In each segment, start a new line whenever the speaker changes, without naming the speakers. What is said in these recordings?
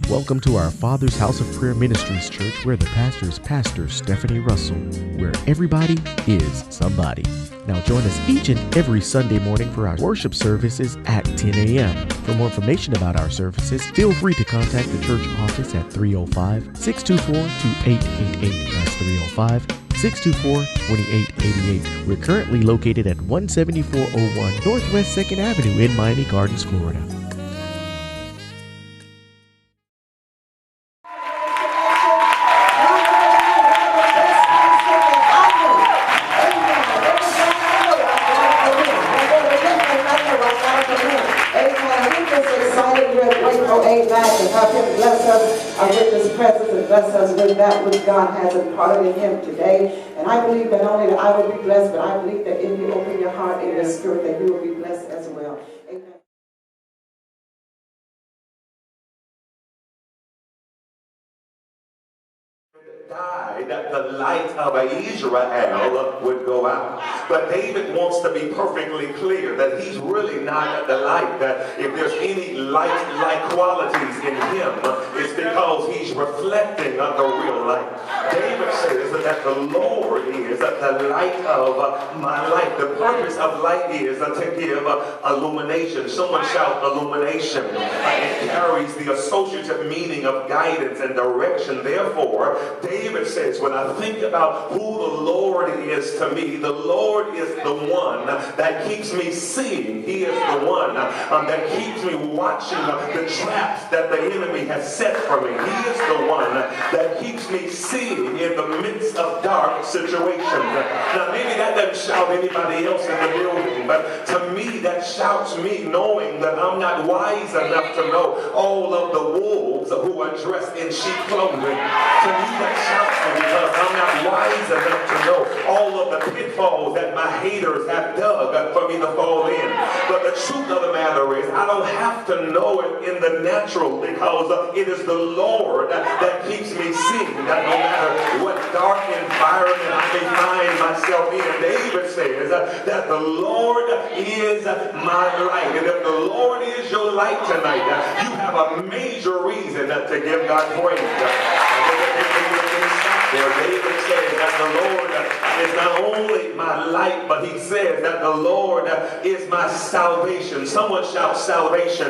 Welcome to our Father's House of Prayer Ministries Church, where the pastor is Pastor Stephanie Russell, where everybody is somebody. Now join us each and every Sunday morning for our worship services at 10 a.m. For more information about our services, feel free to contact the church office at 305-624-2888. That's 305-624-2888. We're currently located at 17401 Northwest 2nd Avenue in Miami Gardens, Florida.
Bless us with that which God has imparted in him today. And I believe that only that I will be blessed, but I believe that if you open your heart and your spirit, that you will be blessed as well. Amen.
Died, the light of Israel would go out. But David wants to be perfectly clear that he's really not the light. That if there's any light-like qualities in him, it's because he's reflecting on the real light. David says that the Lord is the light of my life. The purpose of light is to give illumination. Someone shout illumination. It carries the associative meaning of guidance and direction. Therefore, David says, when I think about who the Lord is to me, the Lord is the one that keeps me seeing. He is the one that keeps me watching the traps that the enemy has set for me. He is the one that keeps me seeing in the midst of dark situations. Now, maybe that doesn't shout anybody else in the building, but to me, that shouts me knowing that I'm not wise enough to know all of the wolves who are dressed in sheep clothing. To me, that shouts me because I'm not wise enough to know all of the pitfalls that my haters have dug for me to fall in. But the truth of the matter is, I don't have to know it in the natural because it is the Lord that keeps me seeing that no matter what dark environment I may find myself in. David says that the Lord is my light. And if the Lord is your light tonight, you have a major reason to give God praise. David says that the Lord is not only my light, but he says that the Lord is my salvation. Someone shout salvation.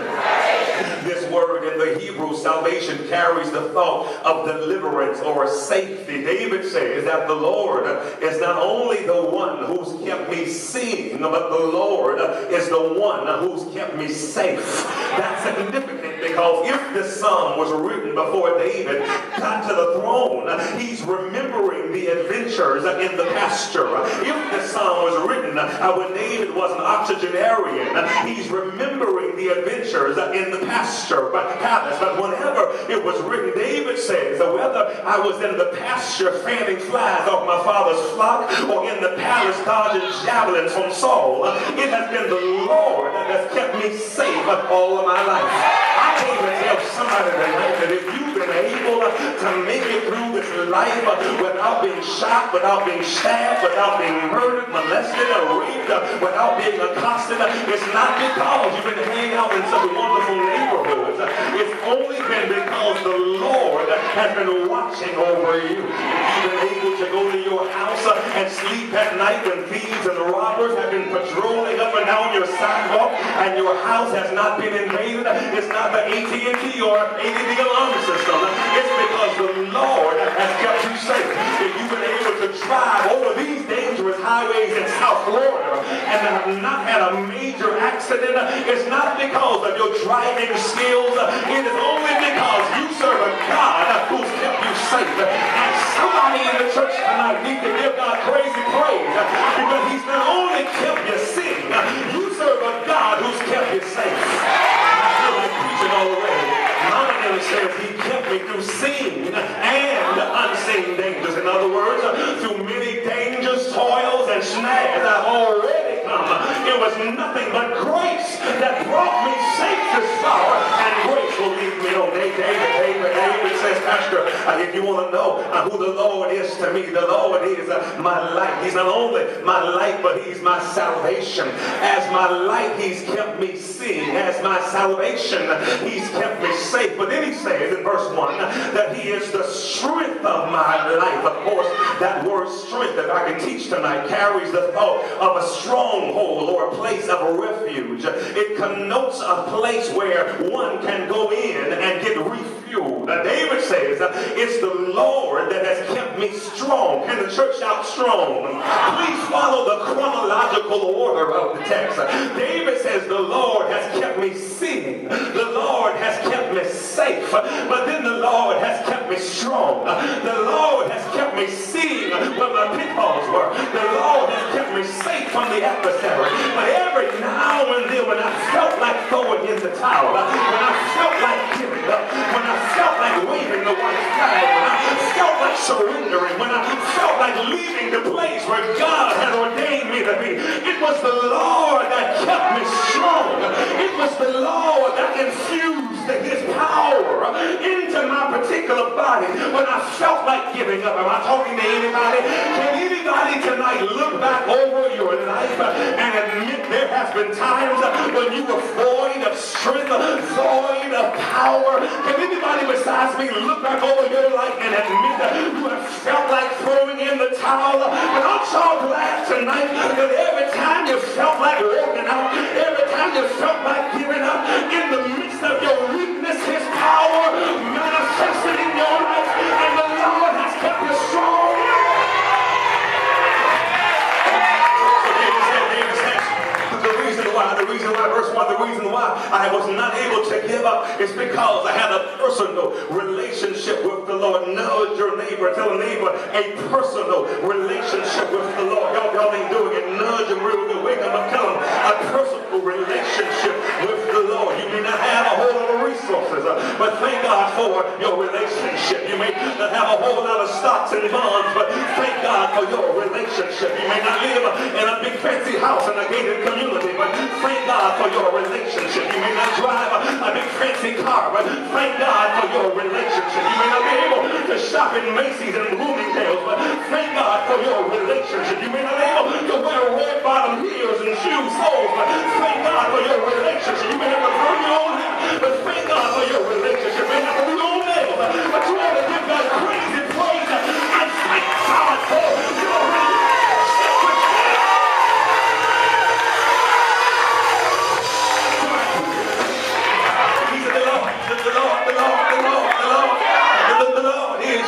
This word in the Hebrew, salvation, carries the thought of deliverance or safety. David says that the Lord is not only the one who's kept me seeing, but the Lord is the one who's kept me safe. That's significant because if this psalm was written before David got to the throne, he's remembering the adventures in the pasture. If this psalm was written when David was an octogenarian, he's remembering the adventures in the pasture, palace. But whenever it was written, David says, whether I was in the pasture fanning flies off my father's flock or in the palace dodging javelins from Saul, it has been the Lord that has kept me safe all of my life. I came to tell somebody tonight that if you've been able to make it through this life without being shot, without being stabbed, without being murdered, molested, or raped, without being accosted, it's not because you've been hanging out in such wonderful neighborhoods. It's only been because the Lord has been watching over you. If you've been able to go to your house and sleep at night when thieves and robbers have been patrolling up and down your sidewalk and your house has not been invaded, it's not the AT&T or ADD alarm system. It's because the Lord has kept you safe. If you've been able to drive over these dangerous highways in South Florida and have not had a major accident, it's not because of your driving skills. It is only because you serve a God who's kept you safe. And somebody in the church tonight needs to give God crazy praise because he's not only kept you safe, you serve a God who's kept you safe. I feel like preaching already. Mama says he kept me through seen and unseen dangers. In other words, through many dangers, toils, and snags I've already come. It was nothing but grace that brought me safe this far, and grace will lead me on. David says, Pastor, if you want to know who the Lord is to me, the Lord is my light. He's not only my light, but he's my salvation. As my light, he's kept me seeing. As my salvation, he's kept me safe. But then he says in verse He is the strength of my life. Of course, that word strength that I can teach tonight carries the thought of a stronghold or a place of refuge. It connotes a place where one can go in and get refueled. David says, it's the Lord that has kept me strong. Can the church shout strong? Please follow the chronological order of the text. David says, the Lord has kept me singing. The Lord has kept me safe. But then the Lord has kept me strong. The Lord has kept me seeing where my pitfalls were. The Lord has kept me safe from the adversary. But every now and then when I felt like throwing in the towel, when I felt like giving up, when I felt like waving the white flag, when I felt like surrendering, when I felt like leaving the place where God had ordained me to be, it was the Lord that kept me strong. It was the Lord that infused his power into my particular body when I felt like giving up. Am I talking to anybody? Can anybody tonight look back over your life and admit there has been times when you were void of strength, void of power? Can anybody besides me look back over your life and admit that you have felt like throwing in the towel? But I'm so glad tonight that every time you felt like walking out, every time you felt like giving up, in the midst of your weakness, his power manifested in your life, and the Lord has kept you strong. The reason why, verse 1, the reason why I was not able to give up is because I had a personal relationship with the Lord. Nudge your neighbor, tell a neighbor, a personal relationship with the Lord. Y'all ain't doing it. Nudge him real good. Wake him up, tell him a personal relationship with the Lord. You may not have a whole lot of resources, but thank God for your relationship. You may not have a whole lot of stocks and bonds, but thank God for your relationship. You may not live in a big fancy house in a gated community, but thank God for your relationship. You may not drive a big fancy car, but thank God for your relationship. You may not be able to shop in Macy's and Bloomingdale's, but thank God for your relationship. You may not be able to wear red bottom heels and shoes soles, but thank God for your relationship. You may have to burn your own hair, but thank God for your relationship. You may not have your own nails, but you ought to give God praise and praise and thank God for your relationship. The Lord is,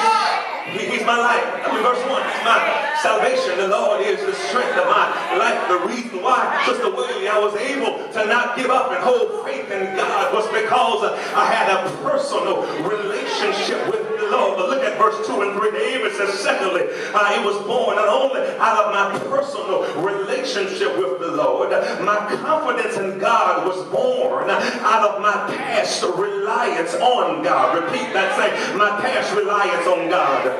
he's my life. I mean, verse 1, it's my salvation. The Lord is the strength of my life. The reason why, Sister Willie, I was able to not give up and hold faith in God was because I had a personal relationship with the Lord. But look at verse 2 and 3. David says, secondly, it was born not only out of my personal relationship with the Lord, my confidence in God was born out of my past reliance on God. Repeat that, say, my past reliance on God.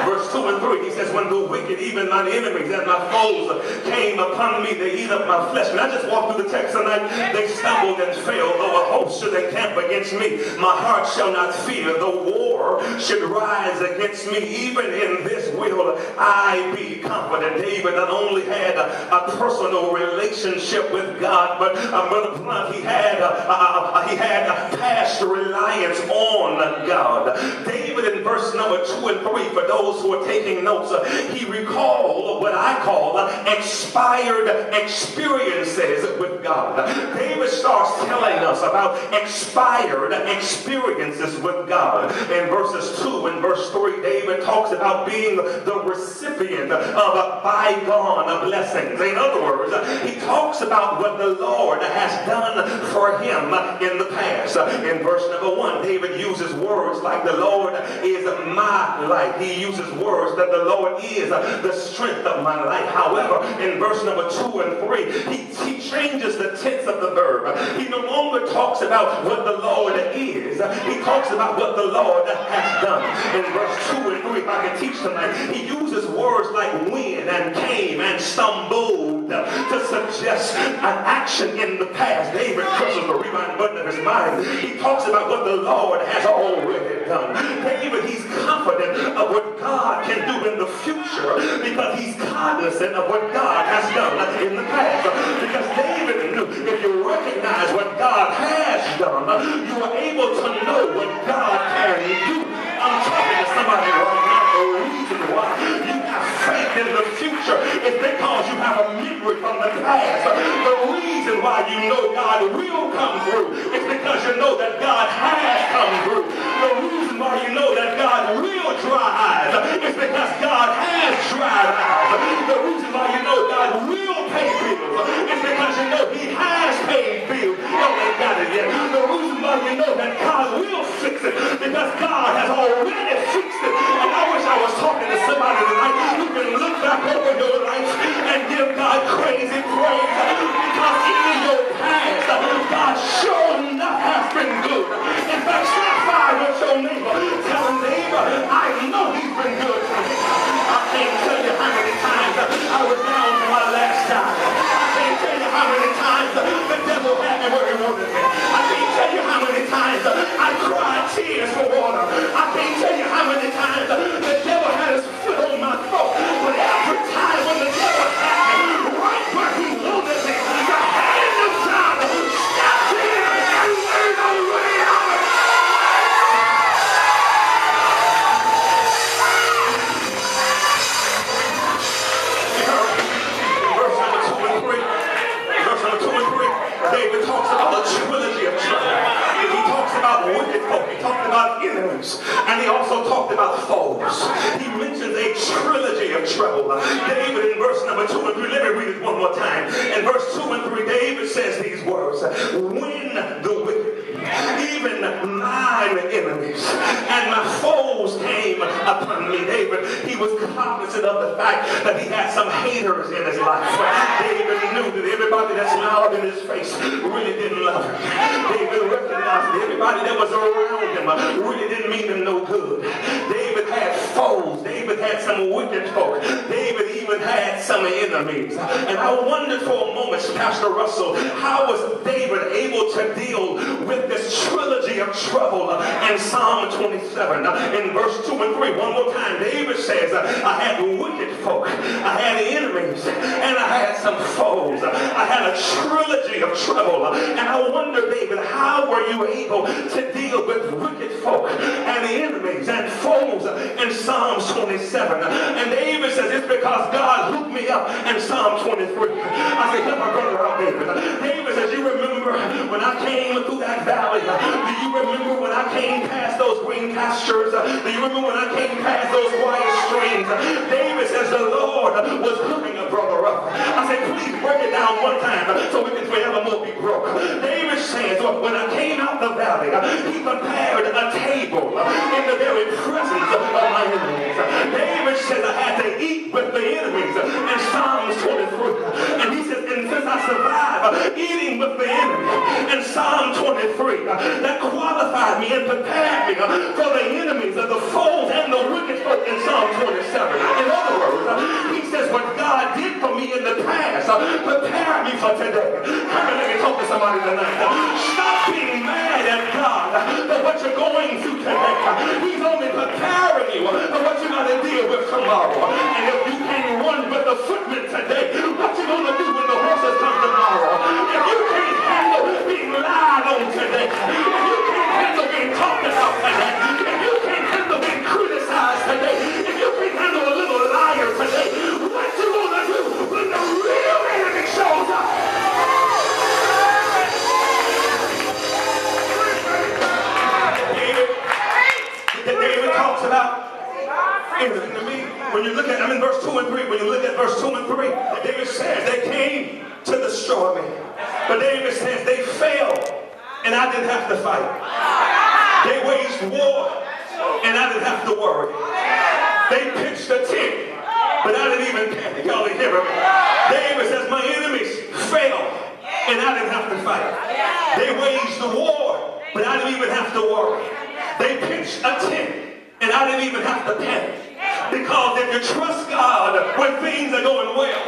Verse 2 and 3, he says, when the wicked, even mine enemies and my foes came upon me, they eat up my flesh. And I just walked through the text tonight. They stumbled and fell. Though a host should encamp against me, my heart shall not fear. Though war should rise against me, even in this will I be confident. David not only had a personal relationship with God, but Brother Blunt, he had a past reliance on God. David in verse number 2 and 3, for those who are taking notes, he recalled what I call expired experiences with God. David starts telling us about expired experiences with God. In verses 2 and verse 3, David talks about being the recipient of bygone blessings. In other words, he talks about what the Lord has done for him in the past. In verse number 1, David uses words like the Lord is my life. He uses words that the Lord is the strength of my life. However, in verse number 2 and 3, he changes the tense of the verb. He no longer talks about what the Lord is. He talks about what the Lord has done. In verse 2 and 3, if I can teach tonight, he uses words like when and came and stumbled to suggest an action in the past. David presses the rewind button of his mind. He talks about what the Lord has already done. David, he's confident of what God can do in the future because he's cognizant of what God has done in the past. Because David knew if you recognize what God has done, you are able to know what God can do somebody right now, the reason why you have faith in the future is because you have a memory from the past. The reason why you know God will come through is because you know that God has come through. The reason why you know that God will dry eyes is because God has dried eyes. The reason why you know God will pay bills is because you know He has paid bills. Y'all ain't got it yet. The reason why you know that God will fix it because God has already fixed it. And I wish I was talking to somebody tonight who can look back over your life and give God crazy praise because in your past, God sure enough has been good. In fact, stop by with your neighbor. Tell him, neighbor, I know He's been good to me. I can't tell you how many times I was down to my last dime. I can't tell you how many times the devil had me where he wanted me. I can't tell you how many times I cried tears for water. I can't tell you how many times the devil had his foot on my throat. But every time when the devil had me right where he wanted me, the hand of God stepped in and made a way out of it. Verse number 2 and 3, David talks about a trilogy of trouble. He talks about wicked folk, he talked about enemies, and he also talked about foes. He mentions a trilogy of trouble. David in verse number 2 and 3, let me read it one more time. In verse 2 and 3, David says these words, when the wicked, even mine enemies, and my foes came upon me. David, he was cognizant of the fact that he had some haters in his life. David knew that everybody that smiled in his face really didn't love him. David recognized that everybody that was around him really didn't mean him no good. David had foes. David had some wicked folk. David even had some enemies. And I wondered for a moment, Pastor Russell, how was David able to deal with this trilogy of trouble in Psalm 27? In verse 2 and 3, one more time, David says, I had wicked folk, I had enemies, and I had some foes. I had a trilogy of trouble. And I wonder, David, how were you able to deal with wicked folk and enemies and foes in Psalms 27? And David says, it's because God hooked me up in Psalm 23. I said, help my brother out, David. David says, you remember when I came through that valley? Do you remember when I came past those green pastures? Do you remember when I came past those quiet streams? David says the Lord was hooking a brother up. I said, please break it down one time so we can forevermore be broke. David says, when I came out the valley, he prepared a table in the very presence of my enemies. David says I had to eat with the enemies in Psalms 23. And he says, and since I survived eating with the enemy in Psalm 23, that qualified me and prepared me for the enemies of the foes and the wicked folk in Psalm 27. In other words, he says what God did for me in the past prepared me for today. Come on, let me talk to somebody tonight. Stop being mad at God for what you're going through today. He's only preparing you for what you're going to deal with tomorrow. And if you can't run with the footmen today, what you going to do when the horses come tomorrow? If you can't handle being lied on today, if you can't handle being talked about today, if you can't handle being criticized today, if you can't handle a little liar today, what you going to do when the real enemy shows up? David talks about enemy. When you look at, I'm in verse 2 and 3. When you look at verse 2 and 3, David says they came to destroy me. But David says they failed and I didn't have to fight. They waged war and I didn't have to worry. They pitched a tent, but I didn't even panic. Y'all didn't hear me. David says my enemies failed and I didn't have to fight. They waged the war, but I didn't even have to worry. They pitched a tent, and I didn't even have to panic. Because if you trust God when things are going well,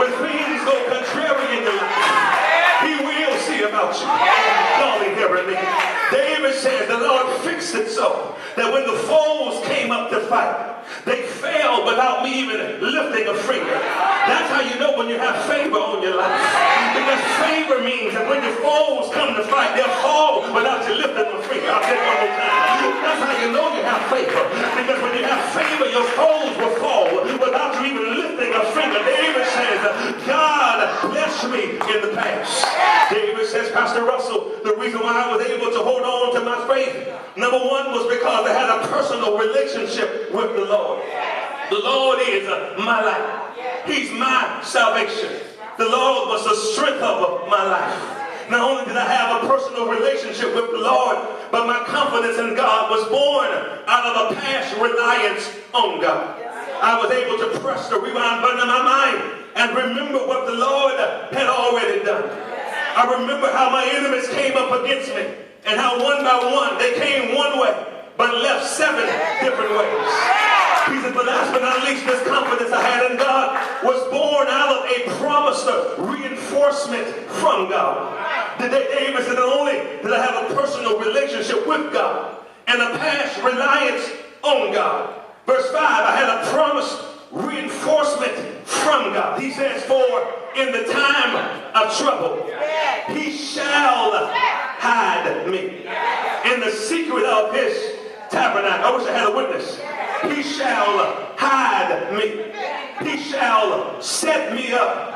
when things go contrary in your life, He will see about you. Y'all ain't hearing me. David says the Lord fixed it so that when the foes came up up to fight. They failed without me even lifting a finger. That's how you know when you have favor on your life. Because favor means that when your foes come to fight, they'll fall without you lifting a finger. I'll say it one more time. That's how you know you have favor. Because when you have favor, your foes will fall without you even lifting a finger. David says, God blessed me in the past. David says, Pastor Russell, the reason why I was able to hold on to my faith, number one was because I had a personal relationship with the Lord. The Lord is my life. He's my salvation. The Lord was the strength of my life. Not only did I have a personal relationship with the Lord, but my confidence in God was born out of a past reliance on God. I was able to press the rewind button in my mind and remember what the Lord had already done. I remember how my enemies came up against me and how one by one they came one way but left 7 different ways. He said, but last but not least, this confidence I had in God was born out of a promised reinforcement from God. David said, not only did I have a personal relationship with God and a past reliance on God. Verse 5, I had a promised reinforcement from God. He says, for in the time of trouble, he shall hide me in the secret of his tabernacle. I wish I had a witness. He shall hide me. He shall set me up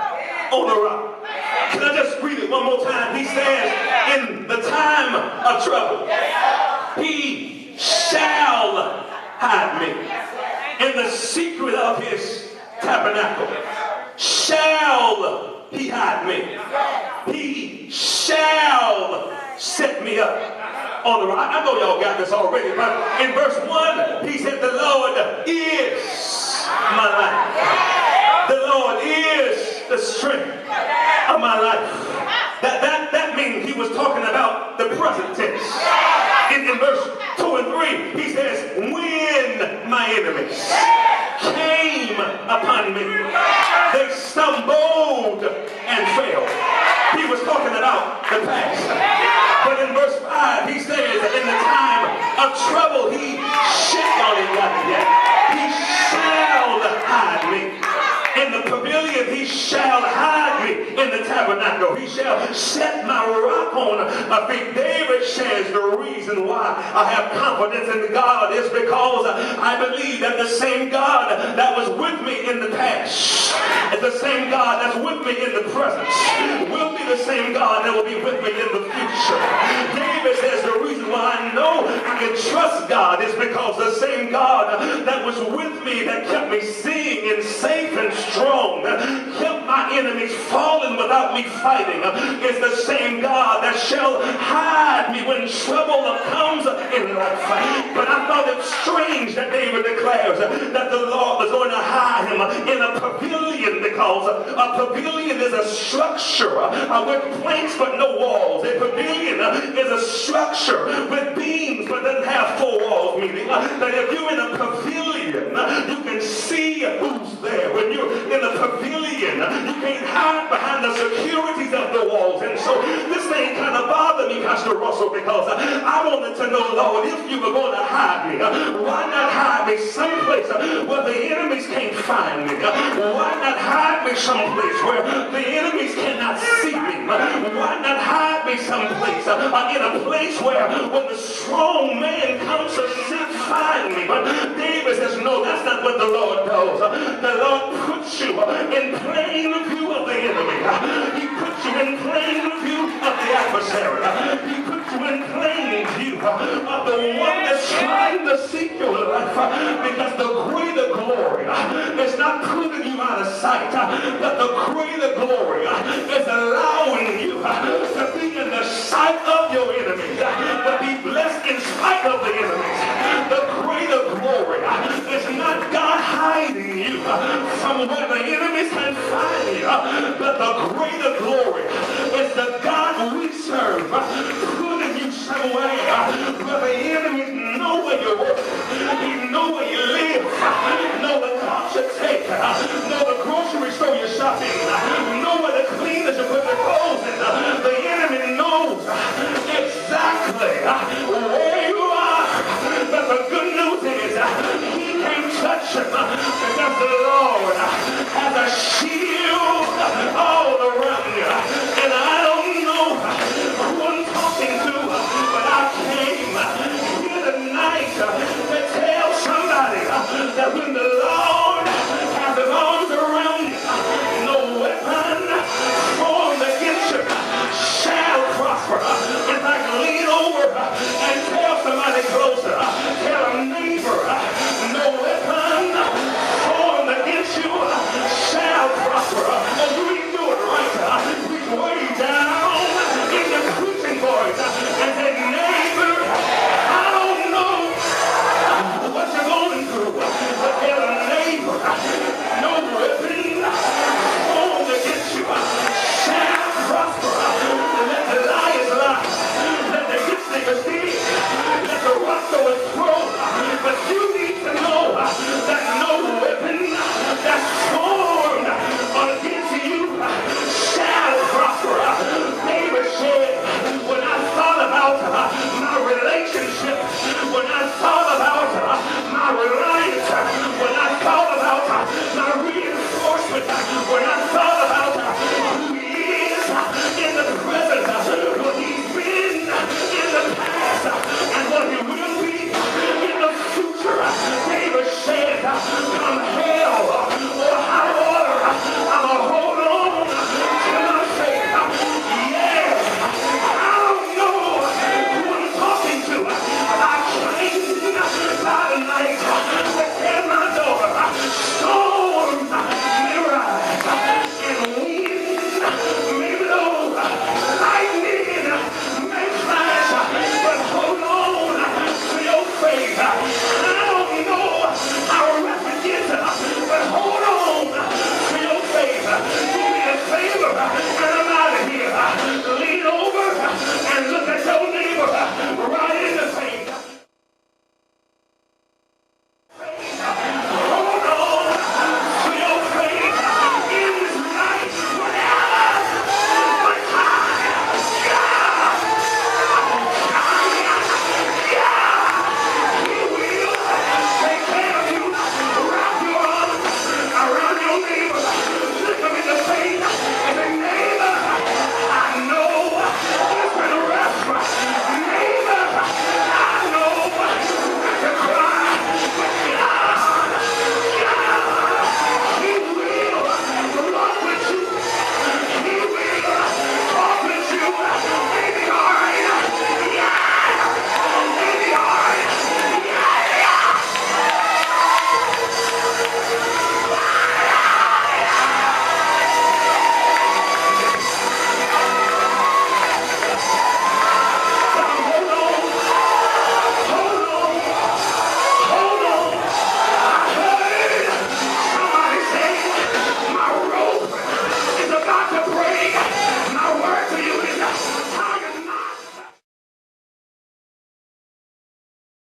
on a rock. Can I just read it one more time? He says, in the time of trouble, he shall hide me in the secret of his tabernacle. Shall he hide me? He shall set me up on the rock. I know y'all got this already, but in verse 1, he said, the Lord is my life. The Lord is the strength of my life. That means he was talking about the present tense. In verse 2 and 3, he says, when my enemies came upon me, they stumbled and fell. He was talking about the past. But in verse 5, he says, in the time of trouble, he shall hide me. In the pavilion, he shall hide me. In the tabernacle, he shall set my rock on my feet. David says the reason why I have confidence in God is because I believe that the same God that was with me in the past is the same God that's with me in the present will be the same God that will be with me in the future. David says the reason why I know I can trust God is because the same God that was with me, that kept me seeing and safe and strong, kept my enemies falling without me fighting, is the same God that shall hide me when trouble comes in life. But I thought it strange that David declares that the Lord was going to hide him in a pavilion, because a pavilion is a structure with planks but no walls. A pavilion is a structure with beams but doesn't have 4 walls, meaning that if you're in a pavilion, you can see who's there. When you're in a pavilion, you can't hide behind the securities of the walls. And so this thing kind of bothered me, Pastor Russell, because I wanted to know, Lord, if you were going to hide me, why not hide me someplace where the enemies can't find me? Why not hide me someplace where the enemies cannot see me? Why not hide me someplace in a place where when the strong man comes to seek, find me? But David says, no, that's not what the Lord does. The Lord puts you in plain view of the enemy. He puts you in plain view of the adversary. He puts you in plain view of the one that's trying to seek your life, because the greater glory is not putting you out of sight, but the greater glory is allowing you to be in the sight of your enemies, but be blessed in spite of the enemies. The greater glory is not God hiding you from where the enemies can find you, but the greater glory is the God we serve putting you somewhere where the enemies know where you work, he know where you live, know the cops you take, know the grocery store you're shopping, know where the cleaners you put the clothes in. The enemy knows exactly where you are, but the good news is he protection because the Lord has a shield all around you. And I don't know who I'm talking to, but I came here tonight to tell somebody that when the Lord has his arms around you, no weapon formed against you shall prosper. In fact, lean over and tell somebody closer, tell a neighbor, no weapon formed against you shall prosper. Oh, you ain't do it right. Reach way down in the preaching voice and say, neighbor, I don't know what you're going through, but tell a neighbor, no weapon formed against you shall prosper. Let the liars lie. Let the good niggas see. Let the rock throw its throat. But you need to know that no weapon that's formed against you shall prosper. David said, when I thought about my relationship, when I thought about my reliance, when I thought about my reinforcement, when I thought